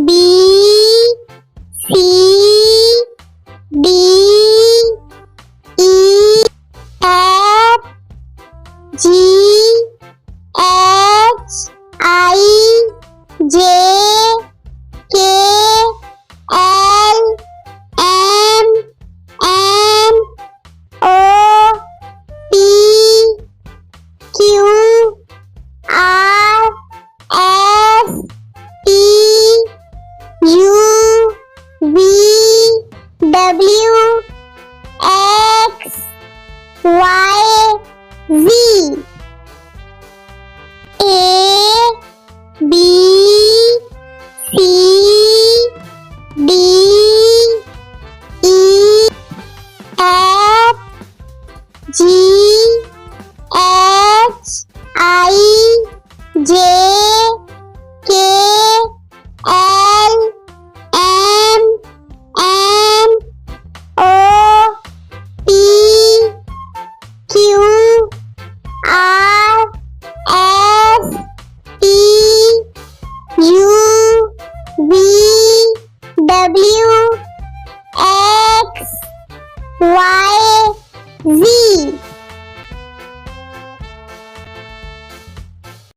B, C, D, E, F, G, H, I, J, K, L, M, N, O, P, Q, R, S, T, U, V, W, X, Y, Z. A, B, C, D, E, F, G, H, I, J, K, L, M, N, O, P, Q, R, S, T, U, V, W, X, Y, Z.